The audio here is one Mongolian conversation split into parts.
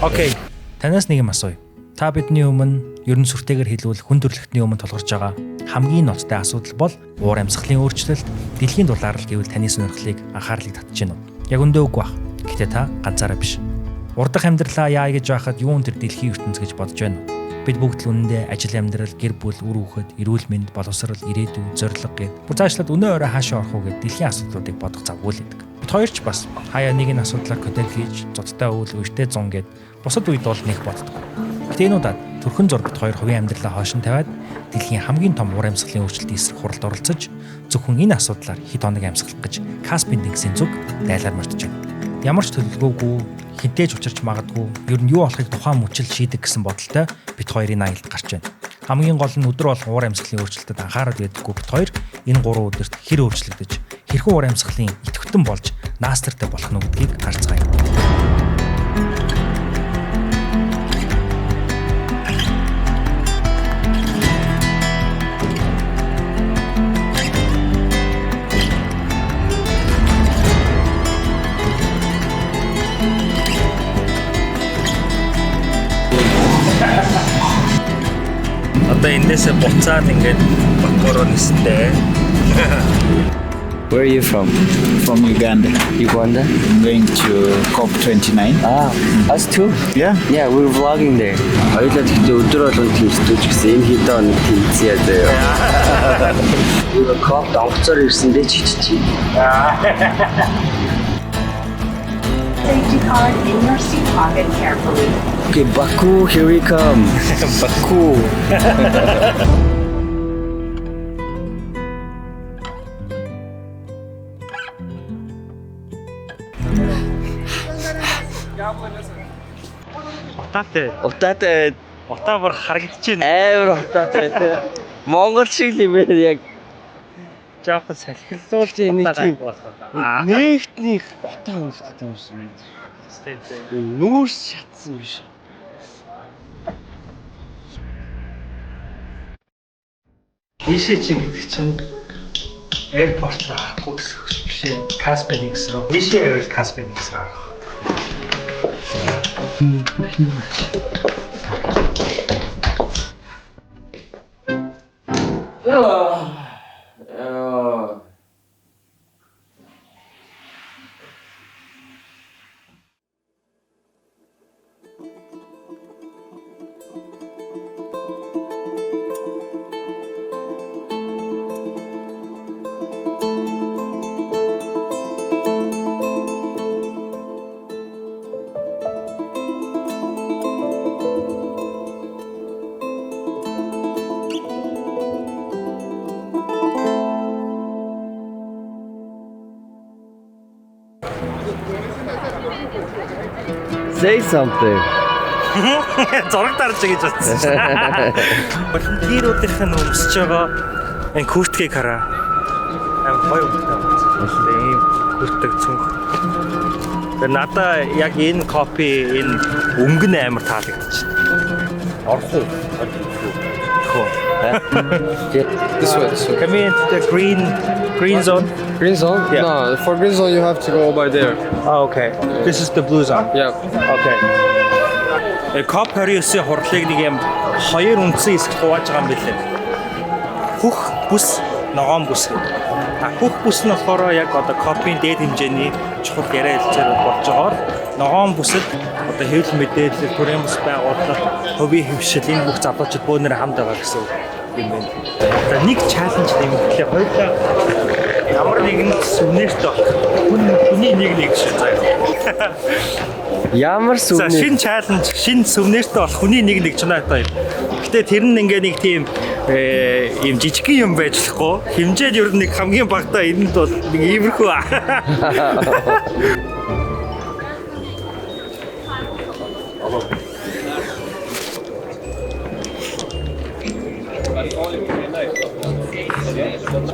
Окей. Танаас нэг юм асууя. Та бидний өмнө ерөн сүртэйгээр хэлбэл хүн төрөлхтний өмнө тулгарч байгаа хамгийн ноцтой асуудал бол уур амьсгалын өөрчлөлт, дэлхийн дулаалал гэвэл таны сонирхлыг анхаарлыг татж байна уу? Яг өндөө үгүй бах. Гэтэ та ганцаараа биш. Урдах амьдралаа яа гэж байхад юун тэр дэлхийн ертөнц гэж бодож байна уу? Бид бүгд л үнэндээ ажил амьдрал, гэр бүл, үр хүүхэд, эрүүл мэнд, боловсрол, ирээдүй, зорилго гэд бүр цаашлаад өнөө өрөө хаашаа орох уу гэд дэлхийн асуудлуудыг бодох завгүй л байдаг. Бид хоёр ч бас хаяа нэг нь асуудлаар контент хийж, зодтой үйл, өртөө зун гэд бусад үед бол нэг боддог. Гэтэ энэ удаад төрхөн зур бид хоёр хувийн амьдралаа хойшин тавиад дэлхийн хамгийн том уур амьсгалын өөрчлөлтийн эсрэг хуралд оролцож зөвхөн энэ асуудлаар хэд хоног амьсгалах гэж Каспийн тэнгисийн зүг дайлаар мөрдөж байна. Ямар ч төлөвлөгөөгүй, хинтээж учирч магадгүй, ер нь юу болохыг тухайн мөчл шийдэх гэсэн бодолтой бид хоёрын аялалд гарч байна. Хамгийн гол нь өдөр болгон уур амьсгалын өөрчлөлтөд анхаарал байдаггүй бид хоёр энэ 3 өдөрт хэр өөрчлөгдөж, хэрхэн уур амьсгалын идэвхтэн болж наастартай болох нь гэдгийг харцгаая. Одоо эндээсээ буцаад ингээд Бакуруу нисэндээ. Where are you from? From Uganda. Uganda? I'm going to COP29. Us too? Yeah. Yeah, we're vlogging there. Хоёулаа тэгтээ өдөр болгон тиймсдэж гэсэн энэ хэдэн хоног тиймцээ заяа. Юу коп давцаар ирсэндээ чиччих. Safety card in your seat pocket carefully. Okay, Baku, here we come. Baku. Утаатай Утаа бүр харагдаж байна. амар утаатай тий. Монгол шиг л юм байна яг. Жаахан салхилуулж нэг тийм нэгтнийх утаа өмсдөг юм шиг. Нүүрс шатсан биш. Ийшээ чи гэдэг чинь аэропорт руу харахгүй гэсэн биш ээ. Каспийн тэнгис рүү. Ийшээ явал Каспийн тэнгис рүү харах. Say something. Зураг дарж гэж бодсон шээ. Волонтеруудынх нь өмсөж байгаа энэ курткийг хараа. Амар гоё үнэтэй байна. Ийм хүртэг цүнх. Тэр надаа яг энэ копи энэ өнгө нь амар таалагдчихэ. Орох уу? This way, this way. Come in to the green zone. Green zone? Yeah. No, for green zone you have to go by there. Oh, okay. This is the blue zone. Yeah. Okay. COP29-ийн хурлыг нэг юм хоёр үндсэн хэсэгт хувааж байгаа юм билээ. Хөх бүс, ногоон бүс гэдэг. Хөх бүс нь болохоор яг одоо COP-ийн дээд хэмжээний чухал яриа хэлцээр болж байгаа. Ногоон бүсэд одоо хэвлэл мэдээлэл, төрийн бүс байгууллага, хувийн хөвшил энэ бүх залуучууд бөөнөр хамт байгаа гэсэн юм байна. Одоо нэг чаленж нэмэгдлээ хоёулаа ямар нэгэн сүнээртэй болох. Хүний нэг шиг заяа. Ямар За сүмнээ. шинэ чаленж, шинэ сүмнээртэй болох хүний нэг чанаатай. Гэтэ тэр нь ингээ нэг тийм ийм жижигхэн юм байж болохгүй. Хэмжээд ер нь нэг хамгийн багтаа энд бол нэг иймэрхүү.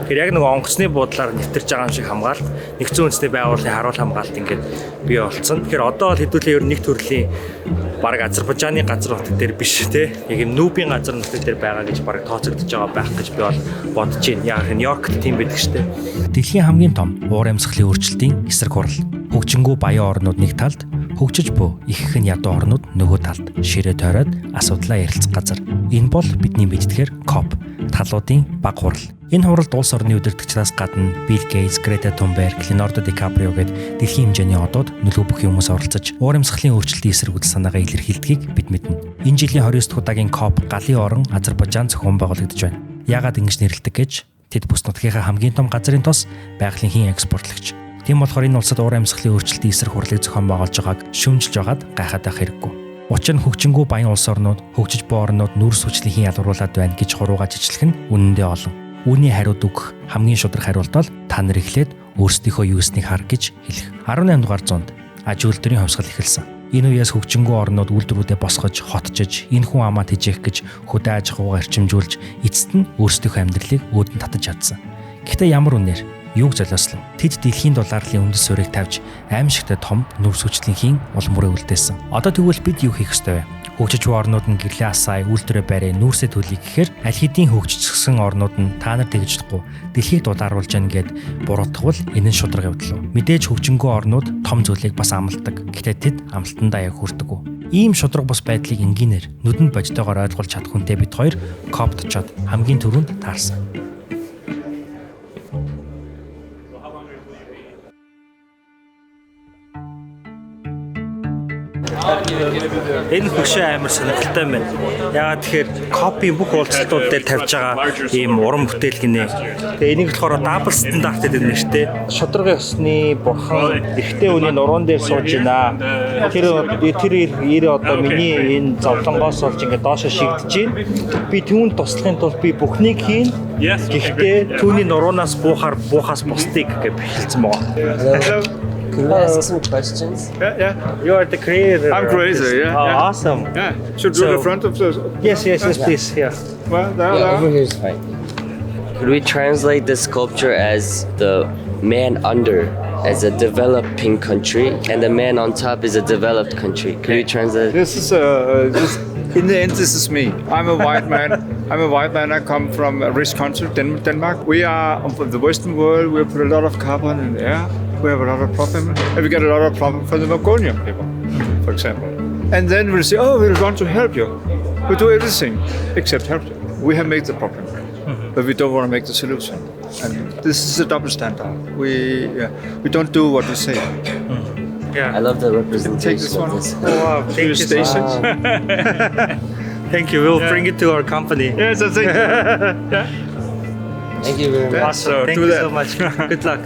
Тэр яг нэг онгоцны буудлаар нэвтэрж байгаа юм шиг хамгаалт, нэгдсэн үндэсний байгууллагын харуул хамгаалт ингээд бий болсон. Тэгэхээр одоо л хэдүүлээ ер нь нэг төрлийн баг Азербайджаны газар нутаг дээр биш те. Яг юм Нүүбийн газар нутаг дээр байгаа гэж баг тооцогдож байгаа байх гэж би бол бодож байна. Яг Нью-Йоркт тийм байдаг штэ. Дэлхийн хамгийн том уур амьсгалын өөрчлөлтийн эсрэг хурал Хөгжингүү баян орнууд нэг талд, хөгжиж буй иххэн ядуу орнууд нөгөө талд ширээ тойроод асуудлаа ярилцах газар. Энэ бол бидний мэддэгээр COP, талуудын баг хурал. Энэ хуралд улс орны удирдагчдаас гадна Bill Gates, Greta Thunberg, Leonardo DiCaprio гээд дэлхийн хэмжээний одууд нөлөө бүхий хүмүүс оролцож, уур амьсгалын өөрчлөлтийн эсрэг үйл санаагаа илэрхийлдгийг бид мэднэ. Энэ жилийн 29 дахь удаагийн COP галын орон Азербайджан зохион байгуулагдаж байна. Яагаад ингэж нэрлэдэг гэж тэд бүс нутгийнхаа хамгийн том газрын тос байгалийн хийн экспортлогч. Тийм болохоор энэ улсад уур амьсгалын өөрчлөлтийн эсрэг хурлыг зохион байгуулж байгааг шүүмжилж байгаад гайхаад байх хэрэггүй. Учир нь хөгжингүү баян улс орнууд, хөгжиж буй орнууд нүүрс хүчлийн хийн ялгаруулад байна гэж хуруугаж ижилэх нь үнэндээ олон. Үүний хариуд өгөх хамгийн шударга хариулт бол та нар эхлээд өөрсдийнхөө юу гэснийг хар гэж хэлэх. 18 дугаар зуунд аж үйлдвэрийн хувьсгал эхэлсэн. Энэ үеэс хөгжингүү орнууд үйлдвэрүүдэд босгож, хотжиж, энэ хүн амаа тэжээх гэж хөдөө аж ахуйгаа эрчимжүүлж, эцэст нь өөрсдийнхөө амьдралыг өөдөн татаж чадсан. Гэхдээ ямар үнээр юуг золиослов? Тэд дэлхийн долларын үндэс суурийг тавьж, аимшигтай том нүүрс хүчлийн улам мөрөө үлдээсэн. Одоо тэгвэл бид юу хийх ёстой вэ? Хөгжиж буй орнууд нь гэрлээ асаая, үйлдвэрээ барья, нүүрсээ төлөе гэхээр аль хэдийн хөгжижсэн орнууд нь та нар тэгждэггүй, дэлхийг дулааруулж яана гэд буруутгавал энэ нь шударга явдал. Мэдээж хөгжингөө орнууд том зүйлийг бас амладаг. Гэхдээ тэд амлалтандаа яг хүрдэггүй. Ийм шударга бус байдлыг энгийнээр нүдэнд бодтойгоор ойлгуулж чадах хүнтэй бид хоёр COP-д очоод хамгийн түрүүнд таарсан. Энэ хөшөө амар сонирхолтой байна. Яагаад тэгэхээр COP-ийн бүх уулзалтууд дээр тавьж байгаа ийм уран бүтээл гинэ. Тэгээ энийг болохоор дабл стандарт гэдэг нь шүү дээ. Шударга ёсны бурхан эртний үний нуруунд дээр сууж байна. Тэр одоо миний энэ зовлонгоос болж ингээд доошо шигдэж байна. Би түүнд туслахын тулд би бүхнийг хийн. Гэхдээ түүний нуруунаас буухаас бусдыг гэж хэлсэн байгаа. Can I ask some questions? Yeah. You are the creator. I'm creator, yeah. Oh, yeah. awesome. Yeah. Should do the front of the. Yes, please. Yeah. Well, there. Over here is fine. Could we translate this sculpture as the man under as a developing country and the man on top is a developed country? Could we translate? This is in the end, this is me. I'm a white man. I come from a rich country, Denmark. We are of the Western world. We put a lot of carbon in the air. We have a lot of problems. And we get a lot of problems from the Mongolian people, for example. And then we'll say, oh, we want to help you. We do everything except help you. We have made the problem, but we don't want to make the solution. And this is a double standard. We don't do what we say. I love the representation Take this one. of this. Wow, thank you so Stations. much. Thank you. We'll bring it to our company. Yes, I think. Thank you very much. Awesome. Thank do you that. so much. Good luck.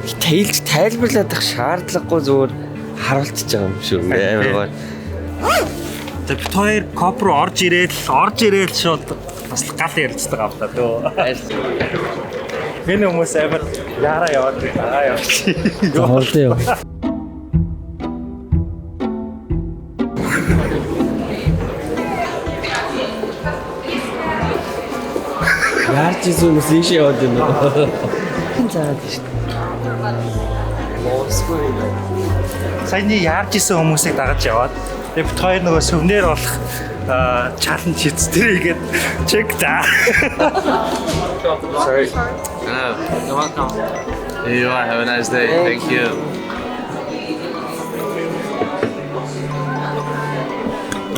Тайлбарлаад шаардлагагүй зүгээр харуулчих байгаа юм шүү. Амар гоё. За бид хоёр COP руу орж ирээл шууд бас гал ярилцдаг авлаа дөө. Энэ хүмүүс амар яараа яваад байгаа явчих. Хоолтой юу? Яарч изүү үсэж яваад байна. Хэн цаад шүү. Саяны яарч исэн хүмүүсийг дагаж яваад бид хоёр нөгөө сүвнэр болох чаленж хийцдэрийгээд чек та. Sorry. You're welcome. Here you are. Have a nice day. Thank you.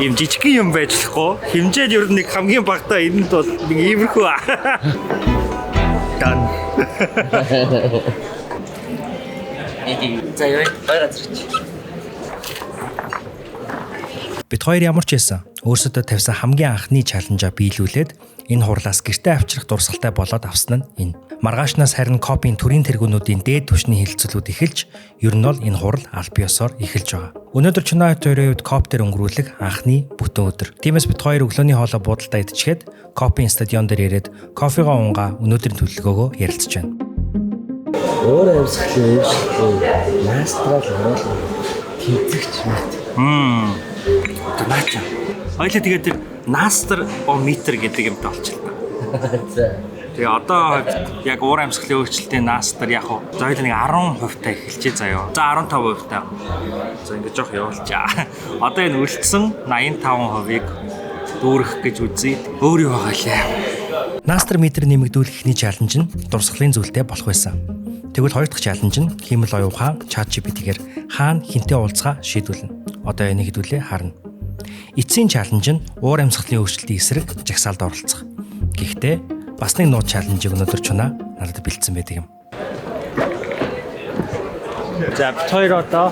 Ийм жижигхэн юм байж болохгүй. Хэмжээд ер нь нэг хамгийн багтаа энд бол нэг иймэрхүү. Дан. За яа, баяраа зэрэг. Бид хоёр ямар ч байсан өөрсдөө тавьсан хамгийн анхны чаленжаа биелүүлээд энэ хурлаас гэртээ авчрах дурсгалтай болоод авсан нь энэ. Маргаашнаас харин COP-ийн төрийн тэргүүнүүдийн дээд түвшний хилцүүлүүд эхэлж, ер нь бол энэ хурал аль биесээр эхэлж байгаа. Өнөөдөр Чинаат хоёрын хувьд COP дээр өнгөрүүлэх анхны бүтэн өдөр. Тиймээс бид хоёр өглөөний хоолой буудалдаа идчихэд COP-ийн стадион дээр ирээд кофегаа унгаа өнөөдрийн төлөвлөгөөгөө ярилцж байна. Өөр амьсгалын өвчлөлт, мастрал оруулах, тэмцэгч мэт. Наача. Хоёлаа тэгээд тэр Naster meter гэдэг юмтай болчихлоо. За. Тэгээ одоо яг уур амьсгалын өөрчлөлтийн Naster яг хоо за хоёлаа нэг 10% та эхэлчихээ заяа. За 15% та. За ингэ жоох явуулчаа. Одоо энэ үлдсэн 85%-ыг дүүрэх гэж үзье. Өөр юу байгаа лээ. Naster meter нэмэгдүүлэхний чаленж нь дурсгалын зүйлтэй болох байсан. Тэгвэл хоёр дахь чаленж нь хиймэл оюун ухаан ChatGPT-гээр хаана хинтээ уулзгаа шийдүүлнэ. Одоо энийг хэдүүлээ харна. Эцсийн чаленж нь уур амьсгалын өөрчлөлтийн эсрэг жагсаалд оролцох. Гэхдээ бас нэг нууц чаленжийг өнөөдөр чунаа надад бэлдсэн байдаг юм. За хоёр одоо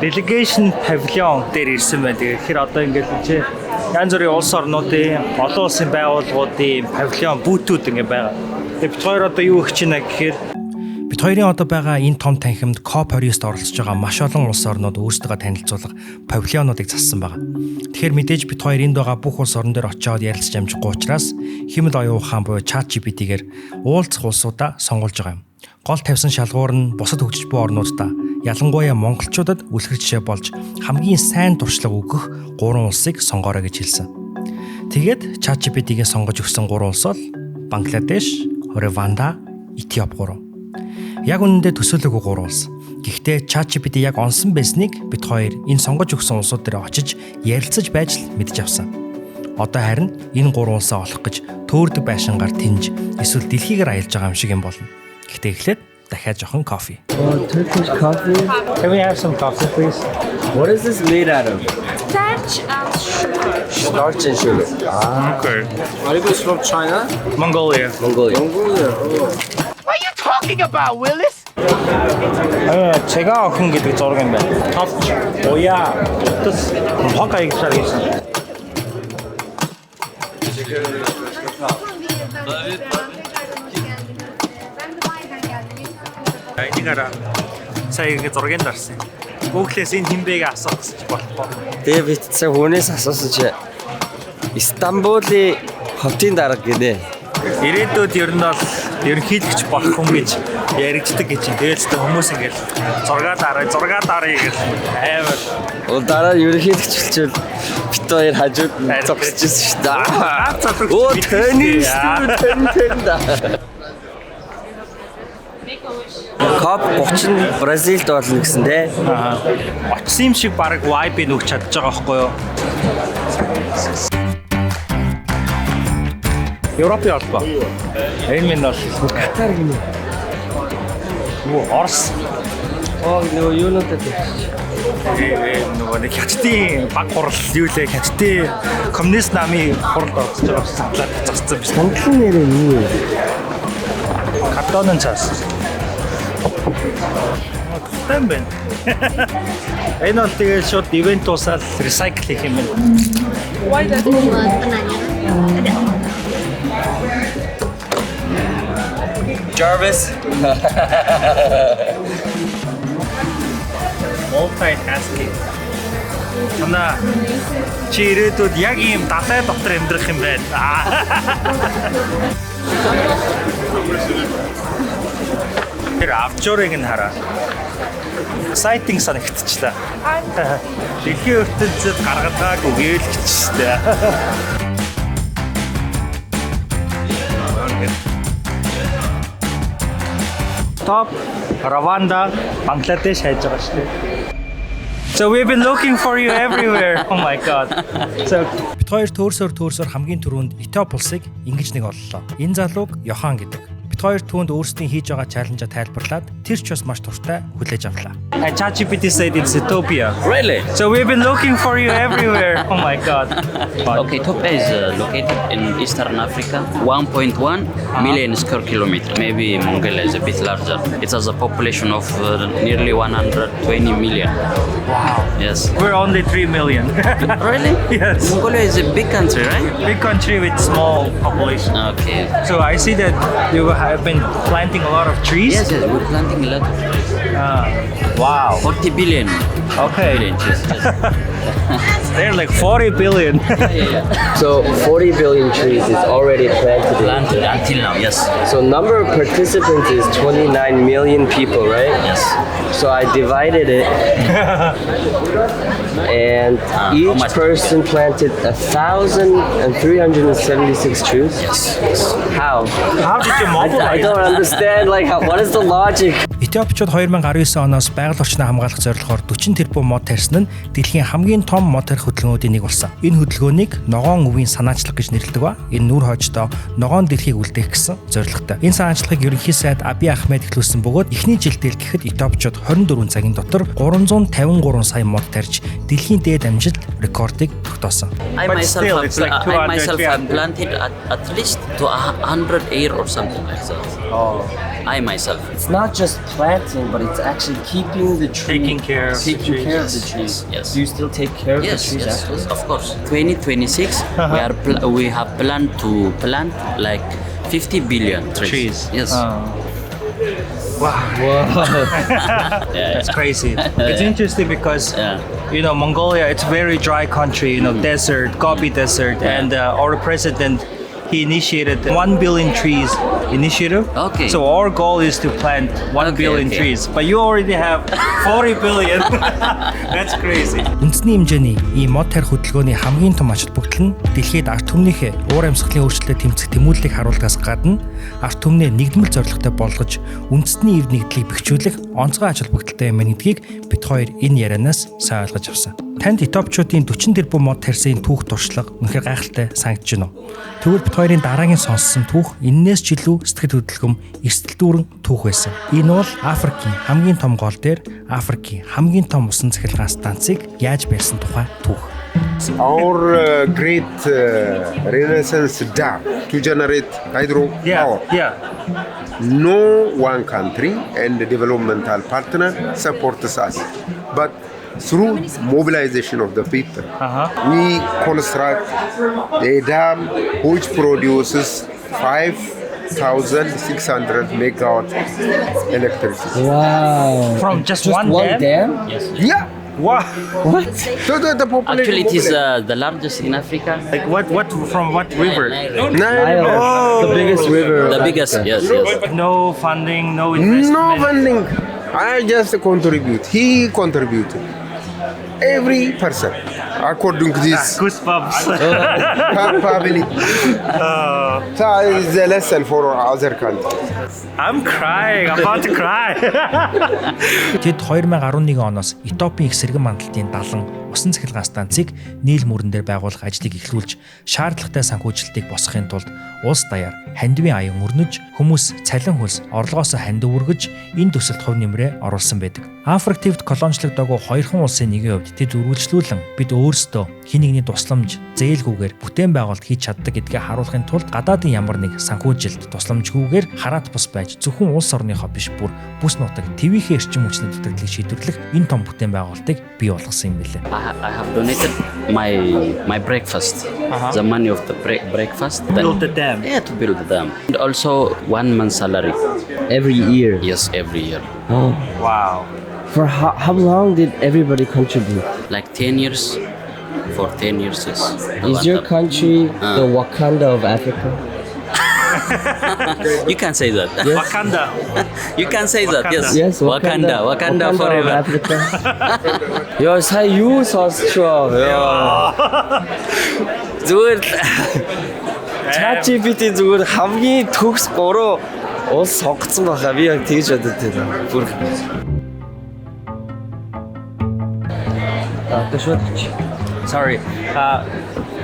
delegation pavilion дээр ирсэн байна. Тэгэхээр одоо ингээд чи янз бүрийн улс орнуудын олон улсын байгууллагуудын павильон бүүтүүд ингээд байгаа. Тэгээд бид хоёр одоо юу хийж байна гэхээр бид хоёрын одоо байгаа энэ том танхимд COP29-д оролцож байгаа маш олон улс орнууд өөрсдөө танилцуулах павильонуудыг зассан байгаа. Тэгэхээр мэдээж бид хоёр энд байгаа бүх улс орн дээр очиод ярилцж амжихгүй учраас хэмэл оюун ухаан буюу ChatGPT-гээр уулзах улсуудаа сонгуулж байгаа юм. Гол тавьсан шалгуур нь бусад хөгжиж буй орнуудаа ялангуяа монголчуудад үлгэр жишээ болж хамгийн сайн туршлага өгөх 3 улсыг сонгоорой гэж хэлсэн. Тэгээд ChatGPT-гээ сонгож өгсөн 3 улс бол Бангладеш, Рванда, Этиоп 3. Яг үнэндээ төсөөлөөгүй 3 улс. Гэхдээ ChatGPT яг онсон байсныг бид хоёр энэ сонгож өгсөн улсууд дээр очиж ярилцаж байж л мэдж авсан. Одоо харин энэ 3 улсаа олох гэж төөрдөг байшингаар тэнж эсвэл дэлхийгээр аялж байгаа юм шиг юм болно. Гэхдээ эхлээд дахиад жоохон кофе. Turkish coffee. Can we have some coffee please? What is this made out of? Starch and sugar. Starch and sugar. Okay. Are you guys from China? Mongolia. Mongolia. What are you talking about, Willis? 제가 큰 게 되게 저런 게 탑, 오야, 뜻, 화가 익살이지. 이거라. Сая ингэ зургийг дарсан. Google-с энэ хинбэгийг асуух гэж болохгүй. Тэгээ бид цаг хүнээс асуусан чи Стамбулын хотын дарга гинэ. Ирээдүйд ер нь бол ерөнхийлөгч болох хүн гэж яригддаг гэж юм. Тэгээд ч хүмүүс ингэ зураг дараа гэж амар. Дараа ерөнхийлөгч болчихвол бит хоёр хажууд зогсчихсон шүү дээ. Оо тэнийс тэнда. Коп 30 Бразилд болно гэсэн дээ. Очсон юм шиг баг vibe-ийг өгч чадж байгаа байхгүй юу? Европын алба. Энэ нь бол Катар гинэ. Орос. Нөгөө юунуудад нөгөө нэг хятадын баг хурал юу лээ хятадын коммунист намын хуралд оролцож байгаа саналаар зассан биш. Монголын нэр нь юу вэ? Катонын цаас. Тэм бэн. Энэ бол тэгээд шууд ивент усаад recycle хийх юм байна. Jarvis. Multitasking. Тана чи ирээдүйд яг ийм далай дотор амьдрах юм байна. Тэр авчурыг нь хараа. Exciting санагдчихлаа. Дэлхийн ертөнцид гаргадаагүй гэлчихтэй. Top Rwanda, Bangladesh хайж байгаа шүү дээ. So we've been looking for you everywhere. Oh my god. So бид хоёр төөрсөөр хамгийн түрүүнд Этиоп улсыг ингэж нэг оллоо. Энэ залууг Йохан гэдэг. Бид хоёр түүнд өөрсдийн хийж байгаа чаленжаа тайлбарлаад тэр ч бас маш туртай хүлээж авлаа. ChatGPT said it's Ethiopia. Really? So we've been looking for you everywhere. Oh my god. Okay, Ethiopia is located in Eastern Africa, 1.1 million square kilometers. Maybe Mongolia is a bit larger. It has a population of nearly 120 million. Wow. Yes. We're only 3 million. Really? Yes. Mongolia is a big country, right? Big country with small population. Okay. So I see that you have been planting a lot of trees. Yes, we're planting a lot of trees. Wow. 40 billion. Okay. Billion trees. Yes. They're like 40 billion. Yeah. So 40 billion trees is already planted. Planted until now, yes. So number of participants is 29 million people, right? Yes. So I divided it, and each person planted 1,376 trees. Yes. How? How did you I mobilize? don't understand. Like, what is the logic? Этиопчууд 2019 оноос байгаль орчныг хамгаалах зорилгоор 40 тэрбум мод тарьсан нь дэлхийн хамгийн том мод тарих хөдөлгөөнүүдийн нэг болсон. Энэ хөдөлгөөнийг ногоон өвийн санаачлах гэж нэрлэдэг ба энэ нүүр хойждоо ногоон дэлхийг үлдээх гэсэн зорилготой. Энэ санаачлагыг ерөнхий сайд Абий Ахмед эхлүүлсэн бөгөөд эхний жилдээ гэхэд Этиопчууд 24 цагийн дотор 353 сая мод тарьж дэлхийн дээд амжилт рекордыг тогтоосон. I myself have planted at least to 100 acres or something like that. Oh. I myself. It's not just planting, but it's actually keeping the tree. Taking care of the trees. Yes. Do you still take care of the Yes, trees? yes, of course. 2026, we have planned to plant like 50 billion trees. Yes. Wow. That's crazy. It's interesting because Mongolia, it's a very dry country, desert, Gobi Desert, and our president, he initiated 1 billion trees initiative. Okay. So our goal is to plant 1 billion trees. But you already have 40 billion. That's crazy. Үндэсний хэмжээний ийм мод тарих хөдөлгөөний хамгийн том ач холбогдол нь дэлхийд ард түмнийхээ уур амьсгалын өөрчлөлтөд тэмцэх тэмүүллийг харуулгаас гадна ард түмнээ нэгдмэл зорилготой болгож үндэсний эв нэгдлийг бэхжүүлэх онцгой ач холбогдолтой юм гэдгийг бид хоёр энэ ярианаас сайн ойлгож авсан. Танд Этиопчуудын 40 тэрбум мод тарьсан түүх туршлага үнэхээр гайхалтай санагдаж байна уу? Тэгвэл бид хоёрын дараагийн сонссон түүх энээс ч илүү сэтгэл хөдлөм, эрсдэл дүүрэн түүх байсан. Энэ бол Африкийн хамгийн том гол дээр Африкийн хамгийн том усан цахилгаан станцыг яаж барьсан тухай түүх. Our great Renaissance dam to generate hydro power. Yeah. No one country and the developmental partner supports us, but through mobilization of the people, we construct a dam which produces 5,600 megawatt electricity. Wow. From just one dam? Yes. Yeah. Wow. What? So the population. Actually, it is the largest in Africa. Like what from what river? Nile. The biggest river. The biggest, yes. No funding, no investment. No funding. I just contribute. He contributed. Every person, according to this Goosebumps. family. So it's a lesson for other countries. I'm crying. I'm about to cry. Тэд 2011 оноос Этиопийн их сэргэн мандалтын 70 усан цахилгаан станцыг нийл мөрөн дээр байгуулах ажлыг эхлүүлж шаардлагатай санхүүжилтийг босгохын тулд улс даяар хандивын аян өрнөж хүмүүс цалин хөлс орлогоос хандив үргэж энэ төсөлд хувь нэмрээ оруулсан байдаг. Африк твд колоничлогдоогүй хоёрхан улсын нэгэн хувьд тэд үргэлжлүүлэн бид өөрсдөө хин нэгний тусламж зээлгүйгээр бүтээн байгуулалт хийж чаддаг гэдгээ харуулахын тулд гадаадын ямар нэг санхүүжилт тусламжгүйгээр хараат бус байж зөвхөн улс орныхоо биш бүр бүс нутаг твийнхээ эрчим хүчний дутагдлыг шийдвэрлэх энэ том бүтээн байгуулалтыг бий болгосон юм билээ. I have donated my breakfast, the money of the breakfast. Build the dam. Yeah, to build the dam. And also 1 month's salary. Every year? Yes, every year. Oh. Wow. For how long did everybody contribute? Like 10 years. For 10 years, yes. Is your country the Wakanda of Africa? You can say that. Yes. Wakanda. You can say that, yes. Yes, Wakanda of forever. Africa. 야, сая юу сонсчоо. Зүгээр ChatGPT зүгээр хамгийн төгс 3 уус сонгоцсон байхаа би яг тэгж бодод байна. Бүр Sorry.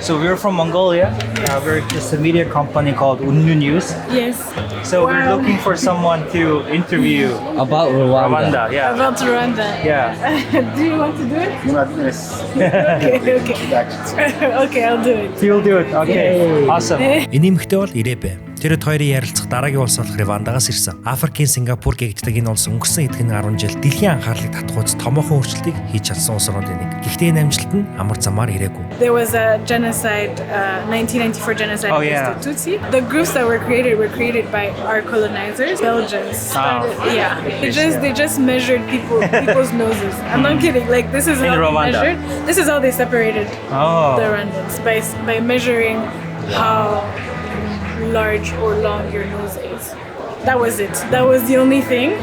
So we're from Mongolia. We're just a media company called Unnu News. Yes. So we're looking for someone to interview about Rwanda. Yeah. About Rwanda. Yeah. Do you want to do it? Not this. Okay, I'll do it. You'll do it. Okay. Awesome. Энэ эмэгтэй бол Иребэ. Тэр хоёрын ярилцах дараагийн улс болох Рвандагаас ирсэн. Африкийн Сингапур гэгддэг энэ улс өнгөрсөн эдгээр 10 жил дэлхийн анхаарлыг татгууц томоохон өөрчлөлтийг хийж чадсан улсуудын нэг. Гэхдээ энэ амжилт нь амар замаар ирээгүй. There was a genocide, 1994 genocide against the Tutsi. The groups that were created by our colonizers, Belgians. Yeah, they just measured people's noses. I'm not kidding. Like this is how they measured. This is how they separated the Rwandans by measuring how large or long your nose is. that was it. That was the only thing.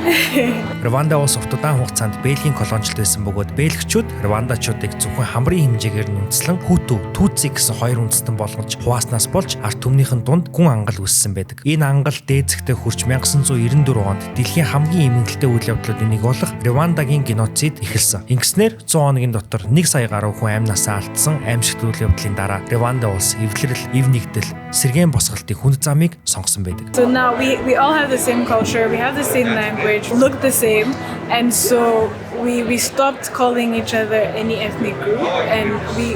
Рванда улс урт удаан хугацаанд Бельгийн колоничлт байсан бөгөөд Бельгчүүд Рвандачуудыг зөвхөн хамрын хэмжээгээр нь үндэслэн Хуту, Tutsi гэсэн хоёр үндэстэн болгож хувааснаас болж ард түмнийхэн дунд гүн ангал үүссэн байдаг. Энэ ангал дээцэгтэй хүрч 1994 онд дэлхийн хамгийн эмгэнэлтэй үйл явдлуудын нэг болох Рвандагийн геноцид эхэлсэн. Ингэснээр 100 хоногийн дотор 1 сая гаруй хүн амьнасаа алдсан аимшигт үйл явдлын дараа Рванда улс эвлэрэл, эв нэгдэл, сэргээн босголтын хүнд замыг сонгосон байдаг. So now we all have the same culture, we have the same language, look the same, and so we stopped calling each other any ethnic group, and we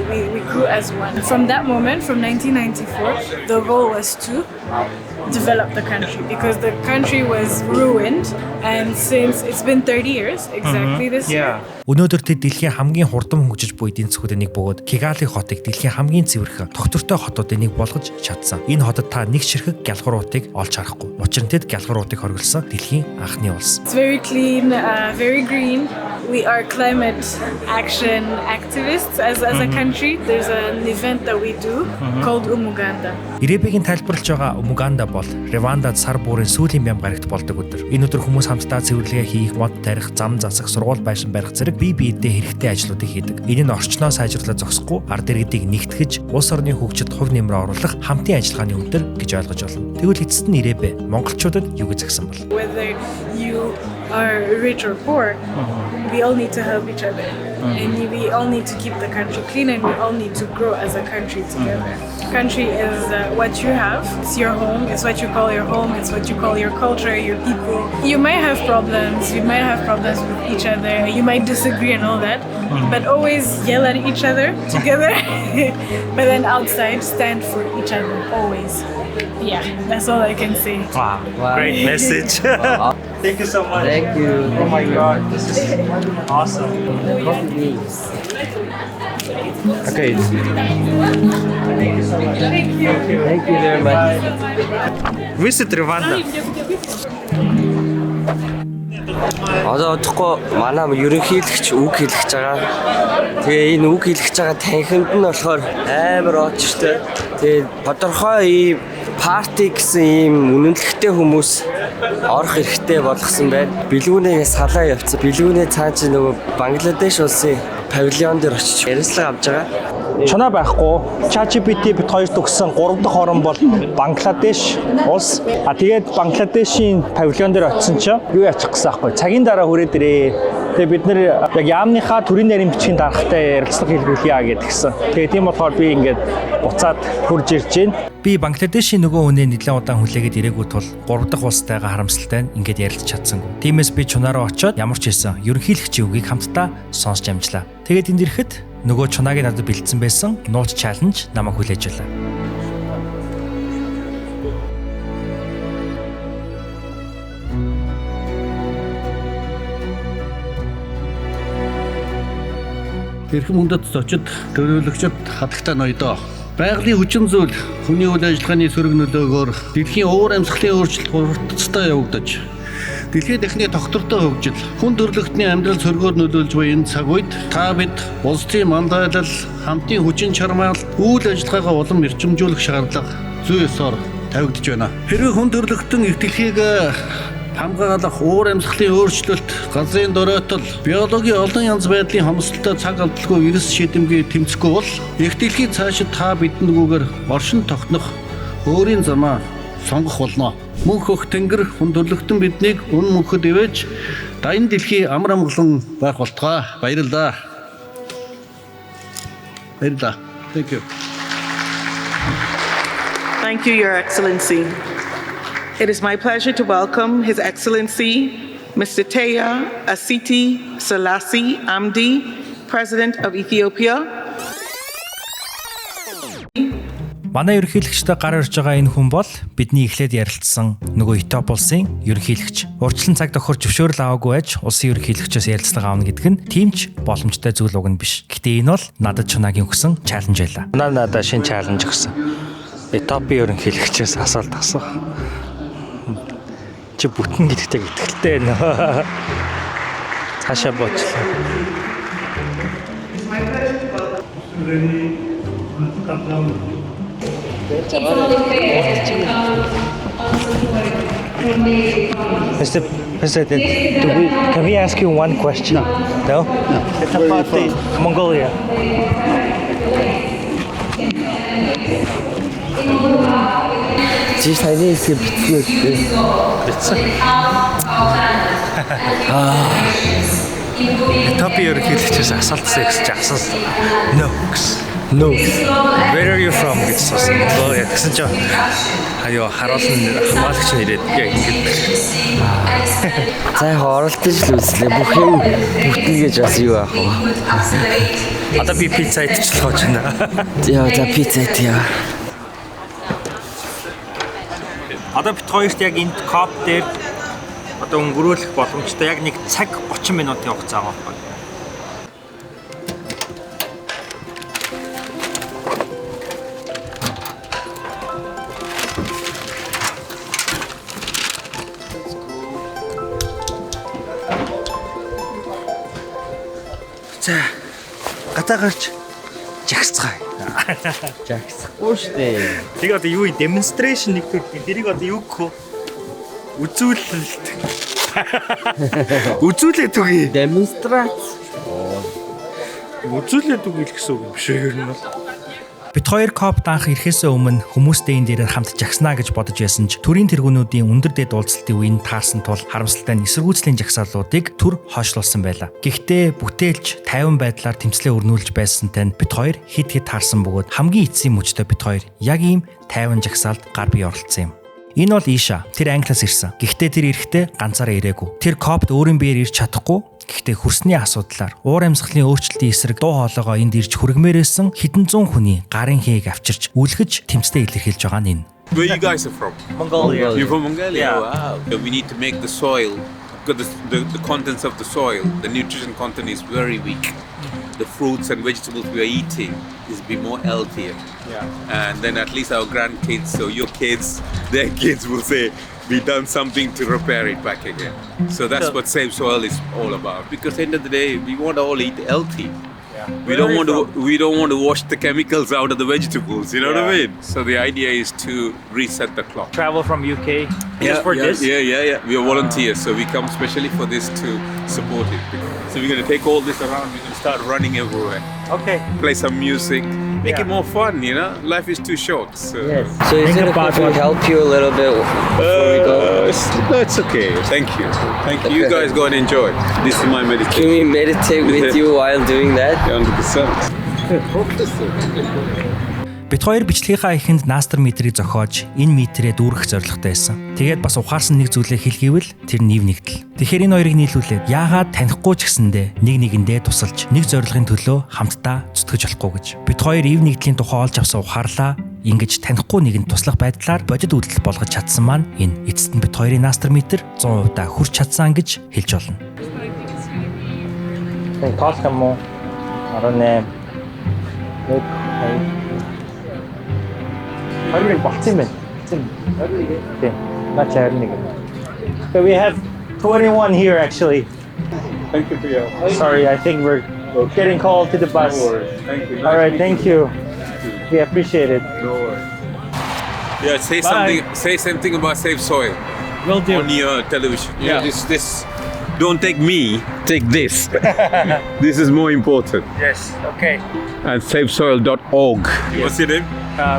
grew as one. From that moment, from 1994, the goal was to develop the country because the country was ruined, and since it's been 30 years exactly this year. Өнөөдөр тэд дэлхийн хамгийн хурдан хөгжиж буй эдийн засгуудын нэг бөгөөд Кигали хотыг дэлхийн хамгийн цэвэрхэн тогтвортой хотуудын нэг болгож чадсан. Энэ хотод та нэг ширхэг гялхууруудыг олж харахгүй. Учир нь тэд гялхууруудыг хориглосон дэлхийн анхны улс. It's very clean, very green. We are climate action activists as a country. There's an event that we do called Umuganda. Иребигийн тайлбарлаж байгаа Умуганда бол Рвандад сар буурын сүүлийн бям гарагт болдог өдөр. Энэ өдөр хүмүүс хамтдаа цэвэрлэгээ хийх, мод тарих, зам засах, сургууль байшин барих зэрэг бие биедээ хэрэгтэй ажлуудыг хийдэг. Энэ нь орчноо сайжруулах зогсохгүй, ард иргэдийг нэгтгэж, улс орны хөгжид хувь нэмрээ оруулах хамтын ажиллагааны өдөр гэж ойлгож байна. Тэгвэл эцэст нь Иребе монголчуудад юу гэж загсан бол? Whether you are rich or poor, we all need to help each other, and we all need to keep the country clean, and we all need to grow as a country together. Country is what you have. It's your home. It's what you call your home. It's what you call your culture, your people. You might have problems. You might have problems with each other. You might disagree and all that, but always yell at each other together. But then outside, stand for each other always. Yeah, that's all I can say. Wow. Great message. Thank you so much. Thank you. Oh my God, this is awesome. Okay. Thank you so much. Thank you very much. Visit Rwanda. Одоо одохгүй манай ерөнхийлөгч үг хэлж байгаа. Тэгээ энэ үг хэлж байгаа танхимд нь болохоор амар очтой. Тэгээ тодорхой ийм парти гэсэн ийм үнэмлэхтэй хүмүүс орох хэрэгтэй болгосон байна. Бэлгүүнээ салаа явцсан. Бэлгүүнээ цааш нөгөө Бангладеш улсын павильон дээр очиж ярилцлага авч байгаа. Чанаа байхгүй. ChatGPT бит хоёр төгссөн 3 дахь орн бол Бангладеш улс. Тэгээд Бангладешийн павильон дээр очисон чинь юу яачих гэсэн аахгүй. Цагийн дараа хүрээд ирээ. Тэгээд бид нэр яг яамныхаа төрийн нарийн бичгийн дарахтай ярилцлага хийлгүүлье гэдгсэн. Тэгээд тийм болохоор би ингээд буцаад хурж ирж байна. Би Бангладешийн нөгөө хүнээ нэлээд удаан хүлээгээд ирээгүй тул 3 дахь улстайгаа харамсалтай нь ингээд ярилцж чадсангүй. Тиймээс би чунаараа очиод ямар ч хэлсэн ерөнхийлөгчийн үгийг хамтдаа сонсч амжлаа. Тэгээд энд ирэхэд нөгөө чунааг надад бэлдсэн байсан нууц чаленж намайг хүлээж байлаа. Тэрхэм хүндэд зочид төлөөлөгчд хатагтай ноёдоо. Байгалийн хүчин зүйл хүний үйл ажиллагааны сөрөг нөлөөгөөр дэлхийн уур амьсгалын өөрчлөлт хурдцтай явагдаж дэлхийн техникийн тогтвортой хөгжил хүн төрөлхтний амьдрал сөргөөр нөлөөлж буй энэ цаг үед та бид улсын мандайлал хамтын хүчин чармаал үйл ажиллагаагаа улам эрчимжүүлэх шаардлага зүй ёсоор тавигдж байна. Хэрвээ хүн төрөлхтөн итгэлхийг хамгаалах уур амьсгалын өөрчлөлт, газрын доройтол, биологийн олон янз байдлын хомсдолтой цаг алдалгүй вирус шийдэмгий тэмцэхгүй бол их дэлхийд цаашид та бидэнгүүгээр оршин тогтнох өөрийн замаа сонгох болно. Мөнх өх тэнгэр хүн төрлөختөн биднийг үн мөнхөд ивэж дайны дэлхий амар амгалан байх болтугай. Баярлалаа. Баярлалаа. Thank you. Thank you, Your Excellency. It is my pleasure to welcome His Excellency Mr. Teya Asiti Selassie Amdi, President of Ethiopia. Манай ерөнхийлөгчтэй гар ирж байгаа энэ хүн бол бидний эхлээд ярилцсан нөгөө Этиоп улсын ерөнхийлөгч. Урьдчилан цаг тохирч зөвшөөрөл аваагүй байж улсын ерөнхийлөгчөөс ярилцлага авна гэдэг нь тиймч боломжтой зүйл уг нь биш. Гэтэ энэ бол надад чунагийн өгсөн чаленж байлаа. Надад шинэ чаленж өгсөн. Этиопийн ерөнхийлөгчөөс асуулт асуух. Чи бүтэн гэдэгтэй итгэлтэй байна. Цаашаа боочлаа. Mr. President, can we ask you one question? No? It's about Mongolia. Чи таны хэсэг битгий. Битсэн. Топи ерөнхийлөгчөөс асуултсан гэж асуусан. No. No. Where are you from гэж асуусан. Mongolia гэсэн чинь аюу харуулна хамгаалагч нэрээд ингэж. За оролдож л үзлээ. Бүх юм бүтэн гэж бас юу аах вэ? Одоо би пицца идчихлээ гэж байна. Яа, за пицца идье. Одоо бит хоёрт яг энд коп дээр одоо өнгөрүүлэх боломжтой яг нэг цаг 30 минутын хугацаа байгаа байхгүй. За гатаа гарч жагсцгаая. Жагсахгүй шүү дээ. Тэг одоо юу демонстрашн нэг төр тэрийг одоо юу гэх вэ? Үзүүлэлт. Үзүүлээд үгүй. Демонстрац. Үзүүлээд үгүй л гэсэн үг юм шүү ер нь бол. Бид хоёр коп даах ирэхээс өмнө хүмүүстэй энэ дээрээ хамт жагснаа гэж бодож байсан ч төрийн тэргүүнүүдийн өндөр дэд уулзалтын үеийн таарсан тул харамсалтай нь эсэргүүцлийн жагсаалуудыг түр хойшлуулсан байла. Гэхдээ бүтээлч 50 байдлаар тэмцлээ өрнүүлж байсантай нь бид хоёр хэд таарсан бөгөөд хамгийн эцсийн мөчтөд бид хоёр яг ийм 50 жагсаалд гар бие оролцсон юм. Энэ бол Иша. Тэр Англиас ирсэн. Гэхдээ тэр ирэхдээ ганцаараа ирээгүй. Тэр копд өөрийн биеэр ирж чадахгүй. Гэхдээ хөрсний асуудлаар уур амьсгалын өөрчлөлтийн эсрэг дуу хоолойгоо энд ирж хүргэмээрсэн хэдэн зуун хүний гарын хээг авчирч үлгэж тэмцтэй илэрхийлж байгаа нь энэ. Where you guys are from? Mongolia. You're from Mongolia? Yeah. Wow. We need to make the soil, because the contents of the soil, the nutrition content is very weak. The fruits and vegetables we are eating is be more healthier. Yeah. And then at least our grandkids, so your kids, their kids will say, we done something to repair it back again. So that's what Save Soil is all about. Because at the end of the day, we want to all eat healthy. Yeah. We don't want to wash the chemicals out of the vegetables. You know what I mean? So the idea is to reset the clock. Travel from UK just for this? Yeah. We are volunteers, so we come specially for this to support it. So we're going to take all this around. We're going to start running everywhere. Okay. Play some music. Make it more fun, you know? Life is too short. So, So is it okay if we help you a little bit before we go? It's okay. Thank you. You guys go and enjoy. This is my meditation. Can we meditate with you while doing that? 100%. Бид хоёр бичлэгийнхаа эхэнд настер метрийг зохиож энэ метрээ дүүргэх зорилготой байсан. Тэгээд бас ухаарсан нэг зүйлээ хэлгээвэл тэр нийв нэгдэл. Тэгэхээр энэ хоёрыг нийлүүлээд яагаад танихгүй ч гэсэндээ нэг нэгэндээ тусалж нэг зорилгын төлөө хамтдаа зүтгэж болохгүй гэж. Бид хоёр ив нэгдлийн тухай олж авсан ухаарлаа ингэж танихгүй нэгэнд туслах байдлаар бодит үйлдэл болгож чадсан маань энэ эцэст нь бид хоёрын настер метр 100% хүрч чадсан гэж хэлж болно. Тоолох юм уу? 18. Hurry, bolchin байна. Okay. Not charging. So we have 21 here actually. Thank you for your help. Sorry, I think we're getting called to the bus. No worries. Thank you. All right, thank you. We appreciate it. No worries. Yeah, say something about Save Soil. Will do. On your television. Yeah. This. Don't take me. Take this. This is more important. Yes. Okay. And SaveSoil.org. Yes. What's your name?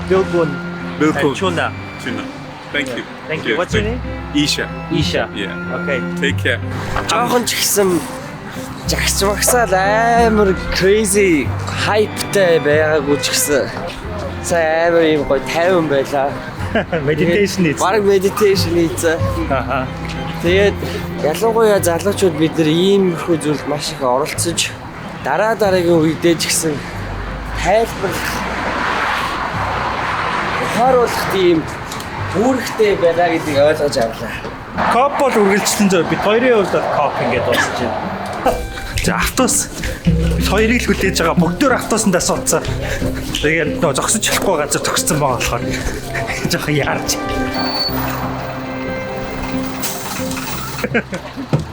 Bilgun. Bilgun. Chuna. Thank you. Thank you. What's your name? Isha. Isha. Yeah. Okay. Take care. Жоохон ч гэсэн жагсвагсаал амар crazy hypeтай байгаагүй ч гэсэн амар юм гоё 50 байлаа. Meditation хийсэн. Бараг meditation хийсэн. Аха. Тэгээд ялангуяа залуучууд бид нар иймэрхүү зүйлд маш их оролцож дараагийн үедээ ч гэсэн тайлбарлах ухааруулах тийм үүрэгтэй байлаа гэдгийг ойлгож авлаа. Коп бол үргэлжлэн зөө бид хоёрын хувьд коп ингээд дуусч байна. За автобус бид хоёрыг л хүлээж байгаа бүгдөө автобусанд асууцсан. Тэгээд нөө зогсож чадахгүй газар зогссон байгаа болохоор жоохон яарч.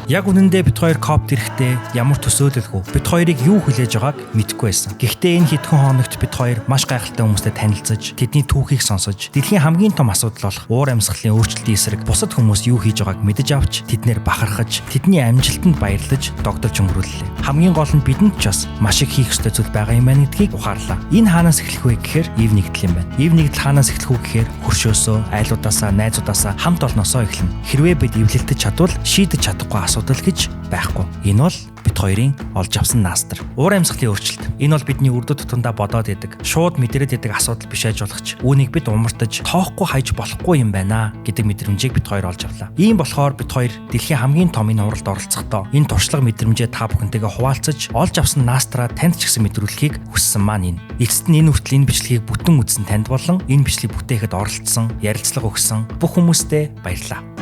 Яг үнэндээ бид хоёр копт ирэхдээ ямар төсөөлөлгүй бид хоёрыг юу хүлээж байгааг мэдэхгүй байсан. Гэхдээ энэ хэдхэн хоногт бид хоёр маш гайхалтай хүмүүстэй танилцаж, тэдний түүхийг сонсож, дэлхийн хамгийн том асуудал болох уур амьсгалын өөрчлөлтийн эсрэг бусад хүмүүс юу хийж байгааг мэдэж авч, тэднэр бахархаж, тэдний амжилтанд баярлаж, догдолж өнгөрүүллээ. Хамгийн гол нь бидэнд ч бас маш их хийх ёстой зүйл байгаа юм байна гэдгийг ухаарлаа. Энэ хаанаас эхлэх вэ гэхээр ив нэгдэл юм байна. Ив нэгдэл хаанаас эхлэх вэ гэхээр хөршөөсөө, айлуудаасаа, найзуудаасаа хамт олноосоо эхэлнэ. Хэрвээ бид эвлэлдэж чадвал шийдэж чадахгүй асуудал гэж байхгүй. Энэ бол бид хоёрын олж авсан наастар. Уур амьсгалын өөрчлөлт. Энэ бол бидний үрдү тутамдаа бодоод идэг, шууд мэдрээд идэг асуудал биш аж болгоч. Үүнийг бид умартаж, тоохгүй хайж болохгүй юм байна гэдэг мэдрэмжийг бид хоёр олж авлаа. Ийм болохоор бид хоёр дэлхийн хамгийн том энэ уралд оролцохдоо энэ туршлага мэдрэмжээ та бүхэнтэйгээ хуваалцаж, олж авсан наастраа танд ч гэсэн мэдрүүлэхийг хүссэн маань энэ. Эцэст нь энэ хүртэл энэ бичлэгийг бүтэн үзсэн танд болон энэ бичлэг бүтээхэд оролцсон, ярилцлага өгсөн бүх хүмүүстээ баярлалаа.